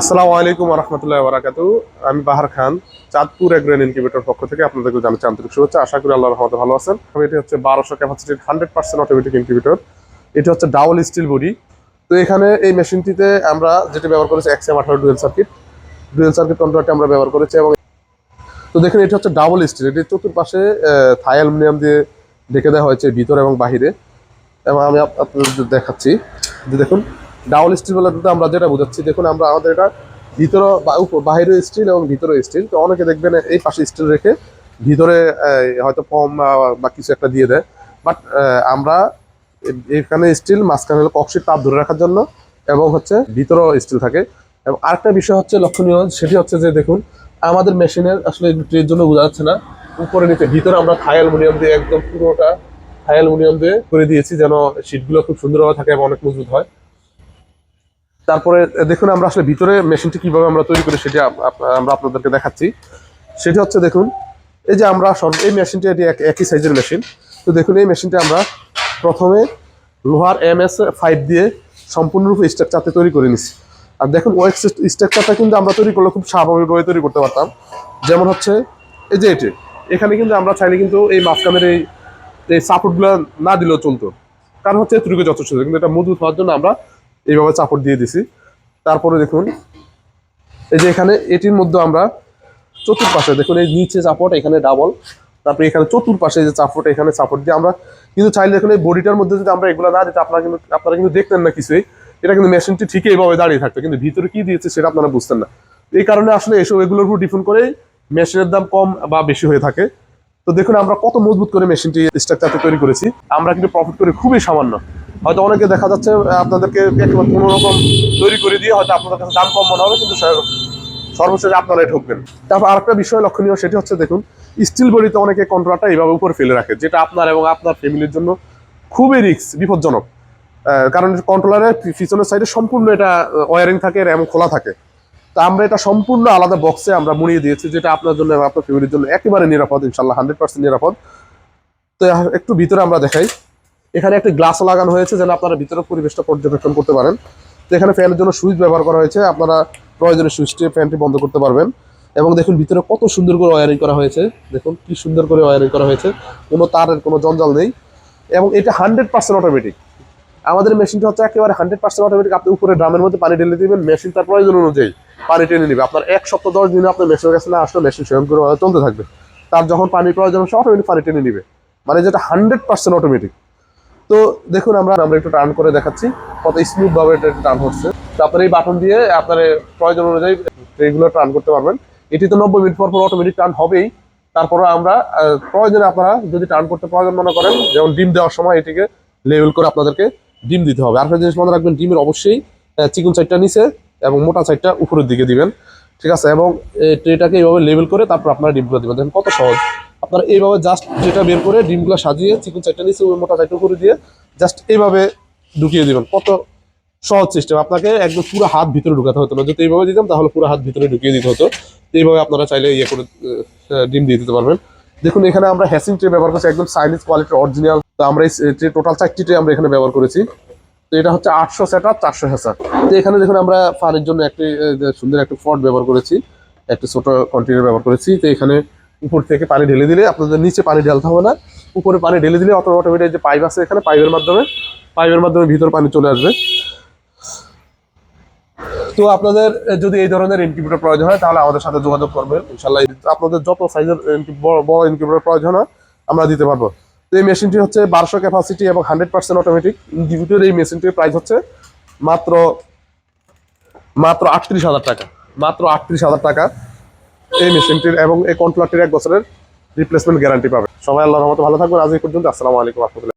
আসসালামু আলাইকুম ওয়া রাহমাতুল্লাহি ওয়া বারাকাতুহু। আমি বাহার খান, চাঁদপুর এগ্রো ইনকিউবেটর পক্ষ থেকে আপনাদেরকে জানাচ্ছি আন্তরিক শুভেচ্ছা। আশা করি আল্লাহর রহমতে ভালো আছেন। এটি হচ্ছে 1200 ক্যাপাসিটির 100% অটোমেটিক ইনকিউবেটর। এটি হচ্ছে ডাবল স্টিল বডি। তো এখানে এই মেশিনটিতে আমরা যেটা ব্যবহার করেছি XM18 ডুয়েল সার্কিট কন্ট্রোলারটি আমরা ব্যবহার করেছি। এবং তো দেখুন, এটা হচ্ছে ডাবল স্টিল। এটি চতুর্পাশে থাই অ্যালুমিনিয়াম দিয়ে ঢেকে দেওয়া হয়েছে ভিতরে এবং বাহিরে। এবং আমি আপনাদের দেখাচ্ছি যে দেখুন, ডাবল স্টিল বলতে আমরা যেটা বোঝাচ্ছি, দেখুন আমরা আমাদের এটা ভিতরে বাহিরে স্টিল এবং ভিতরে স্টিল। তো অনেকে দেখবেন এই পাশে স্টিল রেখে ভিতরে হয়তো ফর্ম বা কিছু একটা দিয়ে দেয়। বাট আমরা এখানে স্টিল, মাঝখানে হলো কক্সির তাপ ধরে রাখার জন্য, এবং হচ্ছে ভিতরেও স্টিল থাকে। এবং আরেকটা বিষয় হচ্ছে লক্ষণীয়, সেটি হচ্ছে যে দেখুন, আমাদের মেশিনের আসলে ট্রের জন্য বোঝা যাচ্ছে না, উপরে নিচে ভিতরে আমরা থাই অ্যালুমিনিয়াম দিয়ে একদম পুরোটা থাই অ্যালুমিনিয়াম দিয়ে করে দিয়েছি, যেন শীটগুলো খুব সুন্দরভাবে থাকে এবং অনেক মজবুত হয়। তারপরে দেখুন, আমরা আসলে ভিতরে মেশিনটি কিভাবে আমরা তৈরি করি সেটি আমরা আপনাদেরকে দেখাচ্ছি। সেটি হচ্ছে দেখুন, এই যে আমরা এই মেশিনটি, এটি একই সাইজের মেশিন। তো দেখুন, এই মেশিনটি আমরা প্রথমে লোহার MS5 দিয়ে সম্পূর্ণরূপে স্ট্রাকচারটি তৈরি করে নিচ্ছি। আর দেখুন, ওই স্ট্রাকচারটা কিন্তু আমরা তৈরি করলে খুব স্বাভাবিকভাবে তৈরি করতে পারতাম। যেমন হচ্ছে এই যে এখানে কিন্তু আমরা চাইলে কিন্তু এই মাঝখানের এই সাপোর্টগুলো না দিলেও চলতো, কারণ হচ্ছে এতটুকু যথেষ্ট। কিন্তু এটা মজবুত হওয়ার জন্য আমরা এইভাবে চাপড় দিয়ে দিছি। তারপরে দেখুন, এই যে এখানে এটির মধ্যে আমরা চতুর্পাশে দেখুন, এই নিচে চাপড়, এখানে ডাবল, তারপরে এখানে চতুর্পাশে যে চাপড়, এখানে চাপড় দিয়ে আমরা কিন্তু চাইলে দেখুন এই বডিটার মধ্যে যদি আমরা এগুলো না দিতে, আপনারা কিন্তু দেখতেন না কিছুই। এটা কিন্তু মেশিনটি ঠিকই এইভাবে দাঁড়িয়ে থাকতো, কিন্তু ভিতরে কি দিয়েছে সেটা আপনারা বুঝতেন না। এই কারণে আসলে এগুলোর উপর ডিপেন্ড করে মেশিনের দাম কম বা বেশি হয়ে থাকে। তো দেখুন, আমরা কত মজবুত করে মেশিনটি স্ট্রাকচারটা তৈরি করেছি। আমরা কিন্তু প্রফিট করি খুবই সামান্য। হয়তো অনেকে দেখা যাচ্ছে আপনাদেরকে একেবারে কোনো রকম তৈরি করে দিয়ে হয়তো আপনাদের কাছে দাম কম মনে হবে, কিন্তু সর্বশেষে আপনারাই ঠকবেন। তারপর আরেকটা বিষয় লক্ষণীয়, সেটি হচ্ছে দেখুন, স্টিল বডিতে অনেকে কন্ট্রোলারটা এইভাবে উপরে ফেলে রাখে, যেটা আপনার এবং আপনার ফ্যামিলির জন্য খুবই বিপজ্জনক। কারণ কন্ট্রোলারের পিছনের সাইডে সম্পূর্ণ এটা ওয়ারিং থাকে এবং খোলা থাকে। তা আমরা এটা সম্পূর্ণ আলাদা বক্সে আমরা মুড়িয়ে দিয়েছি, যেটা আপনার জন্য এবং আপনার ফ্যামিলির জন্য একেবারে নিরাপদ, ইনশাল্লাহ 100% নিরাপদ। তো একটু ভিতরে আমরা দেখাই। এখানে একটি গ্লাসও লাগানো হয়েছে, যেন আপনারা ভিতরে পরিবেশটা পর্যবেক্ষণ করতে পারেন। তো এখানে ফ্যানের জন্য সুইচ ব্যবহার করা হয়েছে, আপনারা প্রয়োজনে সুইচটি ফ্যানটি বন্ধ করতে পারবেন। এবং দেখুন, ভিতরে কত সুন্দর করে ওয়ারিং করা হয়েছে। দেখুন কি সুন্দর করে ওয়ারিং করা হয়েছে, কোনো তারের কোনো জঞ্জাল নেই। এবং এটা 100% অটোমেটিক। আমাদের মেশিনটা হচ্ছে একেবারে 100% অটোমেটিক। আপনি উপরে ড্রামের মধ্যে পানি ঢেলে দিবেন, মেশিন তার প্রয়োজন অনুযায়ী পানি টেনে নেবে। আপনার 1 সপ্তাহ 10 দিনে আপনার মেশিনের কাছে না আসলে মেশিন সেরকম করে চলতে থাকবে। তার যখন পানির প্রয়োজন সে অটোমেটিক পানি টেনে নিবে, মানে যেটা 100% অটোমেটিক। তো দেখুন, আমরা একটু টার্ন করে দেখাচ্ছি কত স্মুথ ভাবে এটা টার্ন হচ্ছে। তো আপনার এই বাটন দিয়ে আপনার প্রয়োজন অনুযায়ী এগুলো টার্ন করতে পারবেন। এটি তো 90 মিনিট পর অটোমেটিক টার্ন হবেই। তারপরে আমরা প্রয়োজনে আপনারা যদি টার্ন করতে প্রয়োজন মনে করেন, যেমন ডিম দেওয়ার সময় এটিকে লেভেল করে আপনাদেরকে ডিম দিতে হবে। আরেকটা জিনিস মনে রাখবেন, ডিমের অবশ্যই চিকন সাইডটা নিচে এবং মোটা সাইডটা উপরের দিকে দিবেন, ঠিক আছে? এবং ট্রেটাকে এইভাবে লেভেল করে তারপর আপনারা ডিমগুলো দিবেন। দেখেন কত সহজ। আপনারা এইভাবে জাস্ট যেটা বের করে ডিমগুলো সাজিয়ে চিকন সাইডটা নিচে মোটা সাইডটা উপরে দিয়ে জাস্ট এইভাবে ঢুকিয়ে দিবেন। কত সহজ সিস্টেম। আপনাকে একদম পুরো হাত ভিতরে ঢুকাতে হতো না। যদি এইভাবে দিতাম তাহলে পুরো হাত ভিতরে ঢুকিয়ে দিতে হতো। এইভাবে আপনারা চাইলে ইয়ে করে ডিম দিয়ে দিতে পারবেন। দেখুন, এখানে আমরা হ্যাসিং ট্রে ব্যবহার করছি, একদম চাইনিজ কোয়ালিটির অরিজিনাল। তো আমরা এই ট্রে টোটাল 4টি ট্রে আমরা এখানে ব্যবহার করেছি। তো এটা হচ্ছে 800 সেটআপ, 400 হ্যাসার। তো এখানে দেখুন, আমরা পানির জন্য একটি সুন্দর একটা পট ব্যবহার করেছি, একটা ছোট কন্টেনার ব্যবহার করেছি। তো এখানে উপর থেকে পানি ঢেলে দিলে আপনাদের নিচে পানি ঢালতে হবে না, উপরে পানি ঢেলে দিলে অটোমেটিক যে পাইপ আছে এখানে পাইপের মাধ্যমে ভিতর পানি চলে আসবে। তো আপনাদের যদি এই ধরনের ইনকিউবেটর প্রয়োজন হয় তাহলে আমাদের সাথে যোগাযোগ করবেন, ইনশাল্লাহ আপনাদের যত সাইজের বড় ইনকিউবেটর প্রয়োজন হয় আমরা দিতে পারবো। তো এই মেশিনটি হচ্ছে 1200 ক্যাপাসিটি এবং 100% অটোমেটিক ইনকিউবেটর। এই মেশিনটির প্রাইস হচ্ছে মাত্র 38,000 টাকা, মাত্র 38,000 টাকা এই মেশিনটির। এবং এই কন্ট্রোলারটির 1 বছরের রিপ্লেসমেন্ট গ্যারান্টি পাবে। সবাই আল্লাহর রহমতে ভালো থাকবেন। আজ এই পর্যন্ত। আসসালামু আলাইকুম ওয়া রাহমাতুল্লাহ।